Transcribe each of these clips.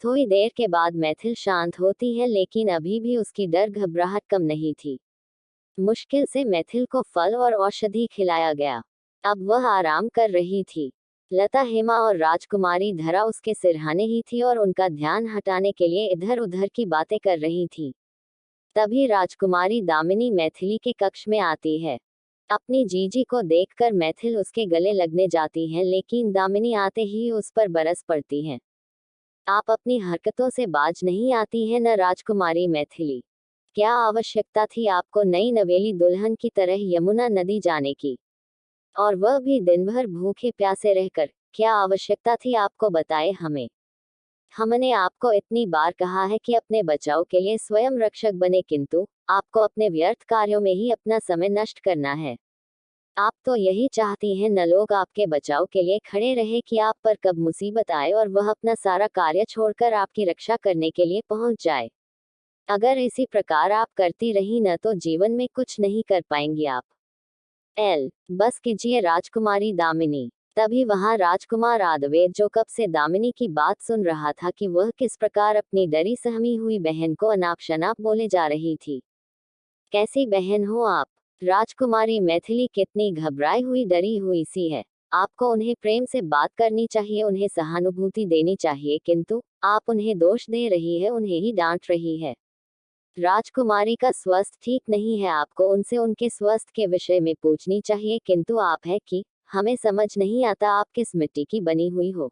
थोड़ी देर के बाद मैथिल शांत होती है, लेकिन अभी भी उसकी डर घबराहट कम नहीं थी। मुश्किल से मैथिल को फल और औषधि खिलाया गया। अब वह आराम कर रही थी। लता, हेमा और राजकुमारी धरा उसके सिरहाने ही थी और उनका ध्यान हटाने के लिए इधर उधर की बातें कर रही थी। तभी राजकुमारी दामिनी मैथिली के कक्ष में आती है। अपनी जीजी को देखकर मैथिल उसके गले लगने जाती है, लेकिन दामिनी आते ही उस पर बरस पड़ती है। आप अपनी हरकतों से बाज नहीं आती है न राजकुमारी मैथिली? क्या आवश्यकता थी आपको नई नवेली दुल्हन की तरह यमुना नदी जाने की? और वह भी दिन भर भूखे प्यासे रहकर? क्या आवश्यकता थी आपको बताए हमें? हमने आपको इतनी बार कहा है कि अपने बचाव के लिए स्वयं रक्षक बने, किंतु आपको अपने व्यर्थ कार्यों में ही अपना समय नष्ट करना है। आप तो यही चाहती हैं न लोग आपके बचाव के लिए खड़े रहे कि आप पर कब मुसीबत आए और वह अपना सारा कार्य छोड़कर आपकी रक्षा करने के लिए पहुंच जाए। अगर इसी प्रकार आप करती रही न तो जीवन में कुछ नहीं कर पाएंगी आप। बस कीजिए राजकुमारी दामिनी। तभी वहां राजकुमार आदवेद, जो कब से दामिनी की बात सुन रहा था कि वह किस प्रकार अपनी डरी सहमी हुई बहन को अनाप शनाप बोले जा रही थी। कैसी बहन हो आप? राजकुमारी मैथिली कितनी घबराई हुई डरी हुई सी है। आपको उन्हें प्रेम से बात करनी चाहिए, उन्हें सहानुभूति देनी चाहिए, किंतु आप उन्हें दोष दे रही है, उन्हें ही डांट रही है। राजकुमारी का स्वास्थ्य ठीक नहीं है, आपको उनसे उनके स्वास्थ्य के विषय में पूछनी चाहिए, किंतु आप है कि हमें समझ नहीं आता आप किस मिट्टी की बनी हुई हो।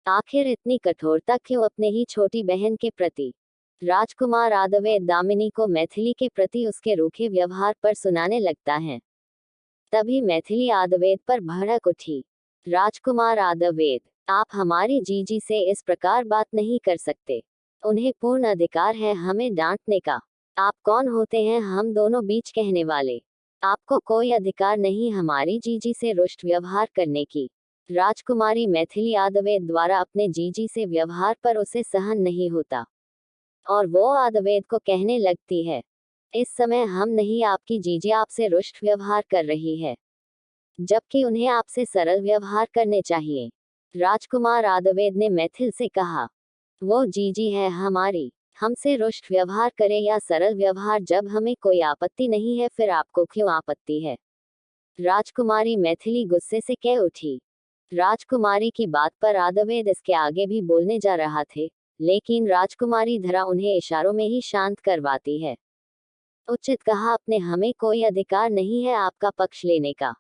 आखिर इतनी कठोरता क्यों अपने ही छोटी बहन के प्रति? राजकुमार आदवेद दामिनी को मैथिली के प्रति उसके रूखे व्यवहार पर सुनाने लगता है। तभी मैथिली आदवेद पर भड़क उठी। राजकुमार आदवेद, आप हमारी जीजी से इस प्रकार बात नहीं कर सकते। उन्हें पूर्ण अधिकार है हमें डांटने का। आप कौन होते हैं हम दोनों बीच कहने वाले? आपको कोई अधिकार नहीं हमारी जीजी से रुष्ट व्यवहार करने की। राजकुमारी मैथिली आदवेद द्वारा अपने जीजी से व्यवहार पर उसे सहन नहीं होता और वो आदवेद को कहने लगती है, इस समय हम नहीं, आपकी जीजी आपसे रुष्ट व्यवहार कर रही है, जबकि उन्हें आपसे सरल व्यवहार करने चाहिए। राजकुमार आदवेद ने मैथिल से कहा, वो जीजी है हमारी, हमसे रुष्ट व्यवहार करे या सरल व्यवहार, जब हमें कोई आपत्ति नहीं है, फिर आपको क्यों आपत्ति है? राजकुमारी मैथिली गुस्से से कह उठी। राजकुमारी की बात पर आदवेद इसके आगे भी बोलने जा रहा थे, लेकिन राजकुमारी धरा उन्हें इशारों में ही शांत करवाती है। उचित कहा आपने, हमें कोई अधिकार नहीं है आपका पक्ष लेने का।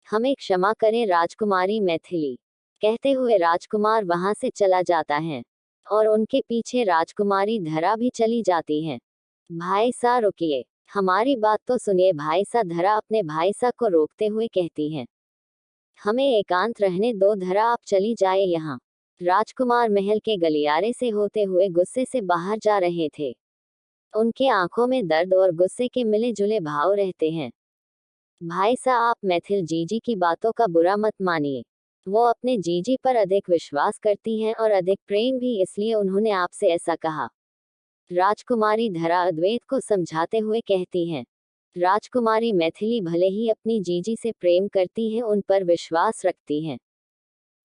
हमें क्षमा करें राजकुमारी मैथिली। कहते हुए राजकुमार वहां से चला जाता है और उनके पीछे राजकुमारी धरा भी चली जाती है। भाई सा रुकिए, हमारी बात तो सुनिए। भाई सा, धरा अपने भाई सा को रोकते हुए कहती है, हमें एकांत रहने दो धरा, आप चली जाए यहाँ। राजकुमार महल के गलियारे से होते हुए गुस्से से बाहर जा रहे थे। उनके आंखों में दर्द और गुस्से के मिले जुले भाव रहते हैं। भाई साहब, आप मैथिल जीजी की बातों का बुरा मत मानिए। वो अपने जीजी पर अधिक विश्वास करती हैं और अधिक प्रेम भी, इसलिए उन्होंने आपसे ऐसा कहा। राजकुमारी धरा अद्वैत को समझाते हुए कहती हैं। राजकुमारी मैथिली भले ही अपनी जीजी से प्रेम करती हैं, उन पर विश्वास रखती हैं,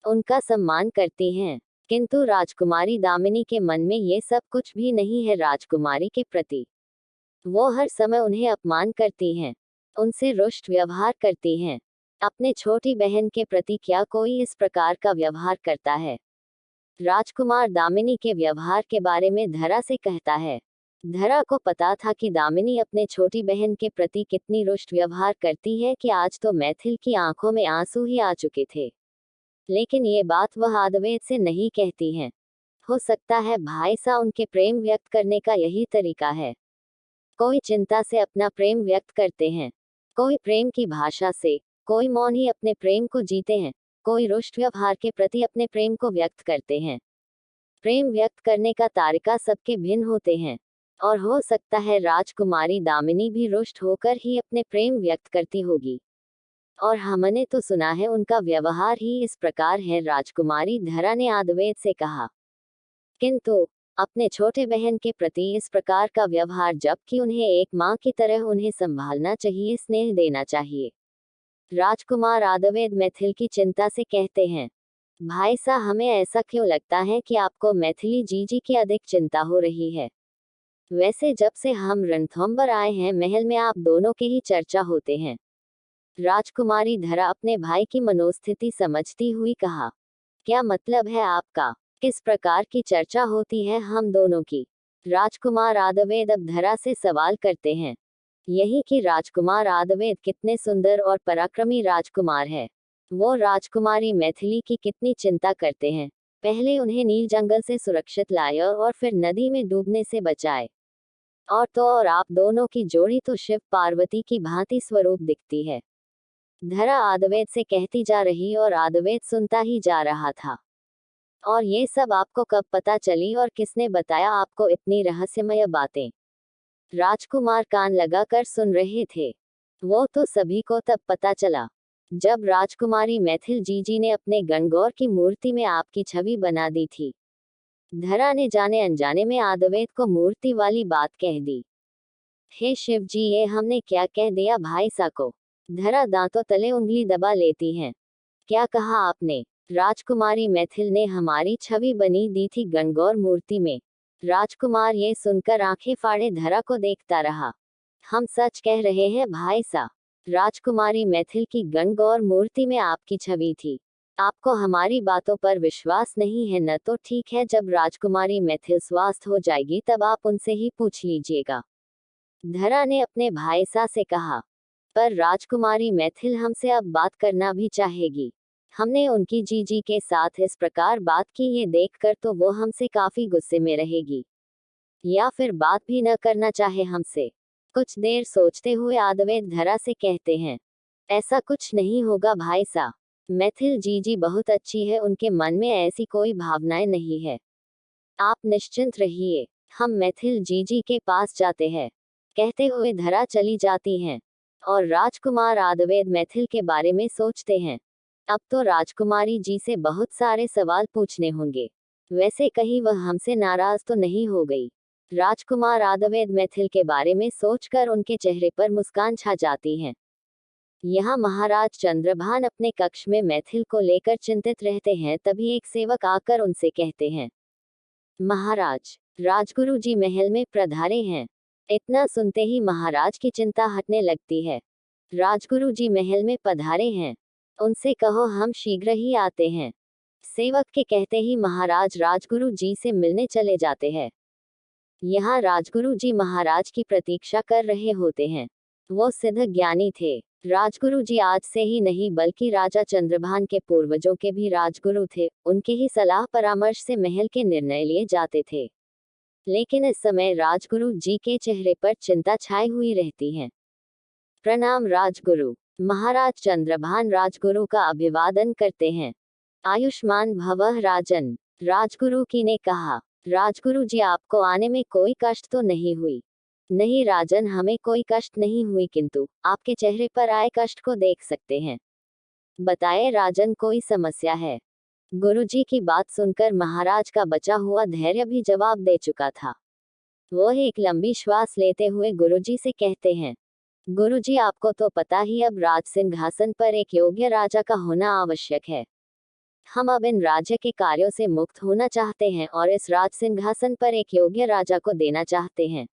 उनका सम्मान करती हैं, किंतु राजकुमारी दामिनी के मन में ये सब कुछ भी नहीं है राजकुमारी के प्रति। वो हर समय उन्हें अपमान करती हैं, उनसे रुष्ट व्यवहार करती हैं। अपने छोटी बहन के प्रति क्या कोई इस प्रकार का व्यवहार करता है? राजकुमार दामिनी के व्यवहार के बारे में धरा से कहता है। धरा को पता था कि दामिनी अपने छोटी बहन के प्रति कितनी रुष्ट व्यवहार करती है कि आज तो मैथिल की आंखों में आंसू ही आ चुके थे। लेकिन ये बात वह आदवेद से नहीं कहती हैं। हो सकता है भाई सा उनके प्रेम व्यक्त करने का यही तरीका है। कोई चिंता से अपना प्रेम व्यक्त करते हैं, कोई प्रेम की भाषा से, कोई मौन ही अपने प्रेम को जीते हैं, कोई रुष्ट व्यवहार के प्रति अपने प्रेम को व्यक्त करते हैं। प्रेम व्यक्त करने का तरीका सबके भिन्न होते हैं और हो सकता है राजकुमारी दामिनी भी रुष्ट होकर ही अपने प्रेम व्यक्त करती होगी, और हमने तो सुना है उनका व्यवहार ही इस प्रकार है। राजकुमारी धरा ने आदवेद से कहा, किंतु अपने छोटे बहन के प्रति इस प्रकार का व्यवहार, जबकि उन्हें एक माँ की तरह उन्हें संभालना चाहिए, स्नेह देना चाहिए। राजकुमार आदवेद मैथिल की चिंता से कहते हैं। भाई साहब, हमें ऐसा क्यों लगता है कि आपको मैथिली जीजी की अधिक चिंता हो रही है? वैसे जब से हम रणथंभौर आए हैं, महल में आप दोनों के ही चर्चा होते हैं। राजकुमारी धरा अपने भाई की मनोस्थिति समझती हुई कहा। क्या मतलब है आपका? किस प्रकार की चर्चा होती है हम दोनों की? राजकुमार आदवेद अब धरा से सवाल करते हैं। यही कि राजकुमार आदवेद कितने सुंदर और पराक्रमी राजकुमार है। वो राजकुमारी मैथिली की कितनी चिंता करते हैं। पहले उन्हें नील जंगल से सुरक्षित लाए और फिर नदी में डूबने से बचाए। और तो और आप दोनों की जोड़ी तो शिव पार्वती की भांति स्वरूप दिखती है। धरा आदवेद से कहती जा रही और आदवेद सुनता ही जा रहा था। और ये सब आपको कब पता चली और किसने बताया आपको इतनी रहस्यमय बातें? राजकुमार कान लगाकर सुन रहे थे। वो तो सभी को तब पता चला जब राजकुमारी मैथिल जीजी ने अपने गणगौर की मूर्ति में आपकी छवि बना दी थी। धरा ने जाने अनजाने में आदवेद को मूर्ति वाली बात कह दी। हे शिव जी, ये हमने क्या कह दिया भाई सा को? धरा दांतों तले उंगली दबा लेती हैं। क्या कहा आपने? राजकुमारी मैथिल ने हमारी छवि बनी दी थी गणगौर मूर्ति में। राजकुमार ये सुनकर आंखें फाड़े धरा को देखता रहा। हम सच कह रहे हैं भाई सा। राजकुमारी मैथिल की गणगौर मूर्ति में आपकी छवि थी। आपको हमारी बातों पर विश्वास नहीं है न? तो ठीक है, जब राजकुमारी मैथिल स्वस्थ हो जाएगी तब आप उनसे ही पूछ लीजिएगा। धरा ने अपने भाई सा से कहा। पर राजकुमारी मैथिल हमसे अब बात करना भी चाहेगी। हमने उनकी जीजी के साथ इस प्रकार बात की, ये देखकर तो वो हमसे काफी गुस्से में रहेगी। या फिर बात भी न करना चाहे हमसे। कुछ देर सोचते हुए आदवेद धरा से कहते हैं। ऐसा कुछ नहीं होगा भाई सा। मैथिल जीजी बहुत अच्छी है, उनके मन में ऐसी कोई भावनाएं नहीं है। आप निश्चिंत रहिए, हम मैथिल जीजी के पास जाते हैं। कहते हुए धरा चली जाती हैं। और राजकुमार आदवेद मैथिल के बारे में सोचते हैं। अब तो राजकुमारी जी से बहुत सारे सवाल पूछने होंगे। वैसे कहीं वह हमसे नाराज तो नहीं हो गई? राजकुमार आदवेद मैथिल के बारे में सोचकर उनके चेहरे पर मुस्कान छा जाती है। यहाँ महाराज चंद्रभान अपने कक्ष में मैथिल को लेकर चिंतित रहते हैं, तभी एक सेवक आकर उनसे कहते हैं। महाराज, राजगुरु जी महल में पधारे हैं। इतना सुनते ही महाराज की चिंता हटने लगती है। राजगुरु जी महल में पधारे हैं, उनसे कहो हम शीघ्र ही आते हैं। सेवक के कहते ही महाराज राजगुरु जी से मिलने चले जाते हैं। यहाँ राजगुरु जी महाराज की प्रतीक्षा कर रहे होते हैं। वो सिद्ध ज्ञानी थे। राजगुरु जी आज से ही नहीं बल्कि राजा चंद्रभान के पूर्वजों के भी राजगुरु थे। उनके ही सलाह परामर्श से महल के निर्णय लिए जाते थे। लेकिन इस समय राजगुरु जी के चेहरे पर चिंता छाई हुई रहती है। प्रणाम राजगुरु। महाराज चंद्रभान राजगुरु का अभिवादन करते हैं। आयुष्मान भवः राजन, राजगुरु की ने कहा। राजगुरु जी, आपको आने में कोई कष्ट तो नहीं हुई? नहीं राजन, हमें कोई कष्ट नहीं हुई, किंतु आपके चेहरे पर आए कष्ट को देख सकते हैं। बताए राजन, कोई समस्या है? गुरुजी की बात सुनकर महाराज का बचा हुआ धैर्य भी जवाब दे चुका था। वो एक लंबी श्वास लेते हुए गुरुजी से कहते हैं। गुरुजी, आपको तो पता ही, अब राज सिंहासन पर एक योग्य राजा का होना आवश्यक है। हम अब इन राज्य के कार्यों से मुक्त होना चाहते हैं और इस राज सिंहासन पर एक योग्य राजा को देना चाहते हैं।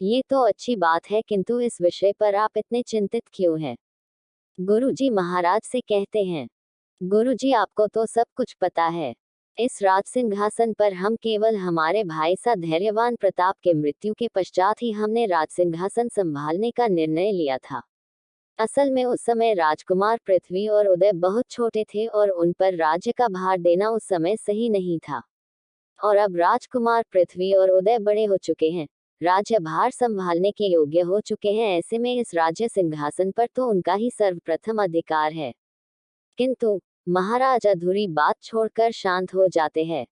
ये तो अच्छी बात है, किंतु इस विषय पर आप इतने चिंतित क्यों हैं? गुरुजी महाराज से कहते हैं। गुरुजी, आपको तो सब कुछ पता है। इस राज सिंहासन पर हम केवल हमारे भाई सा धैर्यवान प्रताप के मृत्यु के पश्चात ही हमने राज सिंहासन संभालने का निर्णय लिया था। असल में उस समय राजकुमार पृथ्वी और उदय बहुत छोटे थे और उन पर राज्य का भार देना उस समय सही नहीं था। और अब राजकुमार पृथ्वी और उदय बड़े हो चुके हैं, राज्य भार संभालने के योग्य हो चुके हैं। ऐसे में इस राज्य सिंहासन पर तो उनका ही सर्वप्रथम अधिकार है। किंतु महाराज अधूरी बात छोड़कर शांत हो जाते हैं।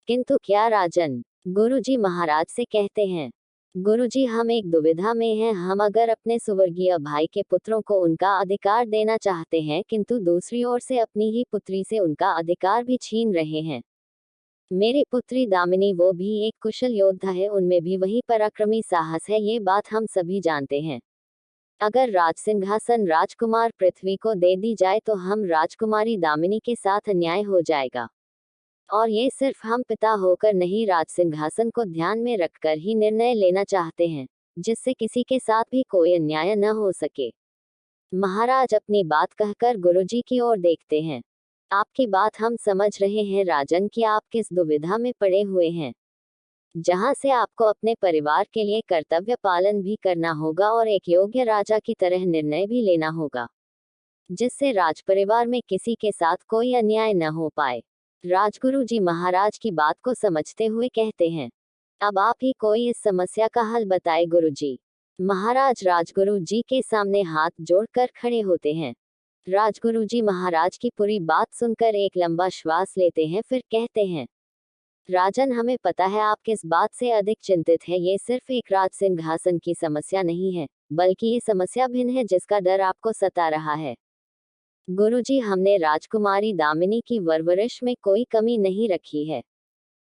किंतु क्या राजन? गुरुजी महाराज से कहते हैं। गुरुजी, हम एक दुविधा में हैं। हम अगर अपने सुवर्गीय भाई के पुत्रों को उनका अधिकार देना चाहते हैं, किंतु दूसरी ओर से अपनी ही पुत्री से उनका अधिकार भी छीन रहे हैं। मेरी पुत्री दामिनी, वो भी एक कुशल योद्धा है, उनमें भी वही पराक्रमी साहस है, ये बात हम सभी जानते हैं। अगर राजसिंहासन राजकुमार पृथ्वी को दे दी जाए तो हम राजकुमारी दामिनी के साथ अन्याय हो जाएगा। और ये सिर्फ हम पिता होकर नहीं, राजसिंहासन को ध्यान में रखकर ही निर्णय लेना चाहते हैं, जिससे किसी के साथ भी कोई अन्याय न हो सके। महाराज अपनी बात कहकर गुरुजी की ओर देखते हैं। आपकी बात हम समझ रहे हैं राजन कि आप किस दुविधा में पड़े हुए हैं, जहां से आपको अपने परिवार के लिए कर्तव्य पालन भी करना होगा और एक योग्य राजा की तरह निर्णय भी लेना होगा, जिससे राजपरिवार में किसी के साथ कोई अन्याय न हो पाए। राजगुरु जी महाराज की बात को समझते हुए कहते हैं, अब आप ही कोई इस समस्या का हल बताए गुरुजी। महाराज राजगुरु जी के सामने हाथ जोड़कर खड़े होते हैं। राजगुरु जी महाराज की पूरी बात सुनकर एक लंबा श्वास लेते हैं, फिर कहते हैं, राजन, हमें पता है आप किस बात से अधिक चिंतित है। ये सिर्फ एक राज सिंहासन की समस्या नहीं है, बल्कि ये समस्या भिन्न है जिसका डर आपको सता रहा है। गुरुजी, हमने राजकुमारी दामिनी की परवरिश में कोई कमी नहीं रखी है।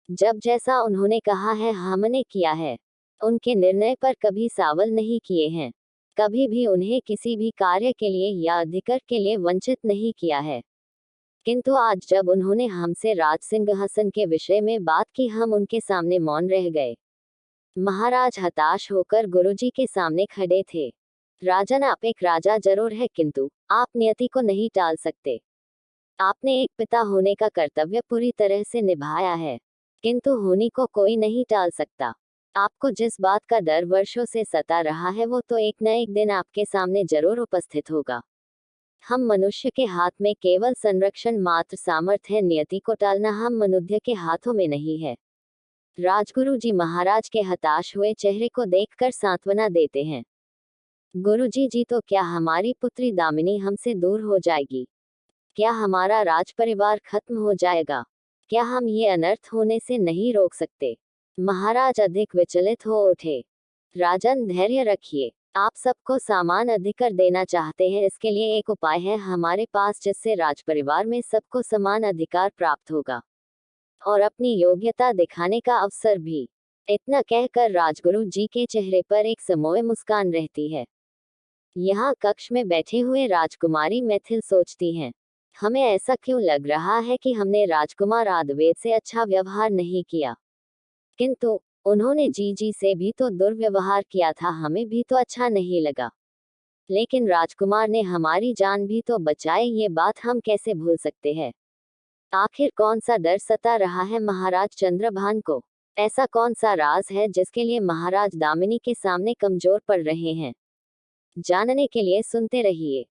जब जैसा उन्होंने कहा है हमने किया है। उनके निर्णय पर कभी सवाल नहीं किए हैं, कभी भी उन्हें किसी भी कार्य के लिए या अधिकार के लिए वंचित नहीं किया है। किंतु आज जब उन्होंने हमसे राज सिंहासन के विषय में बात की, हम उनके सामने मौन रह गए। महाराज हताश होकर गुरुजी के सामने खड़े थे। राजन, आप एक राजा जरूर है, किंतु आप नियति को नहीं टाल सकते। आपने एक पिता होने का कर्तव्य पूरी तरह से निभाया है, किंतु होनी को कोई नहीं टाल सकता। आपको जिस बात का डर वर्षों से सता रहा है, वो तो एक न एक दिन आपके सामने जरूर उपस्थित होगा। हम मनुष्य के हाथ में केवल संरक्षण मात्र सामर्थ्य है, नियति को टालना हम मनुष्य के हाथों में नहीं है। राजगुरु जी महाराज के हताश हुए चेहरे को देखकर सांत्वना देते हैं। गुरुजी जी, तो क्या हमारी पुत्री दामिनी हमसे दूर हो जाएगी? क्या हमारा राज परिवार खत्म हो जाएगा? क्या हम ये अनर्थ होने से नहीं रोक सकते? महाराज अधिक विचलित हो उठे। राजन, धैर्य रखिए। आप सबको समान अधिकार देना चाहते हैं, इसके लिए एक उपाय है हमारे पास, जिससे राजपरिवार में सबको समान अधिकार प्राप्त होगा और अपनी योग्यता दिखाने का अवसर भी। इतना कहकर राजगुरु जी के चेहरे पर एक समोए मुस्कान रहती है। यहाँ कक्ष में बैठे हुए राजकुमारी मैथिल सोचती हैं, हमें ऐसा क्यों लग रहा है कि हमने राजकुमार आदवेद से अच्छा व्यवहार नहीं किया, किंतु उन्होंने जी से भी तो दुर्व्यवहार किया था, हमें भी तो अच्छा नहीं लगा। लेकिन राजकुमार ने हमारी जान भी तो बचाई, ये बात हम कैसे भूल सकते हैं? आखिर कौन सा डर सता रहा है महाराज चंद्रभान को? ऐसा कौन सा राज है जिसके लिए महाराज दामिनी के सामने कमजोर पड़ रहे हैं? जानने के लिए सुनते रहिए।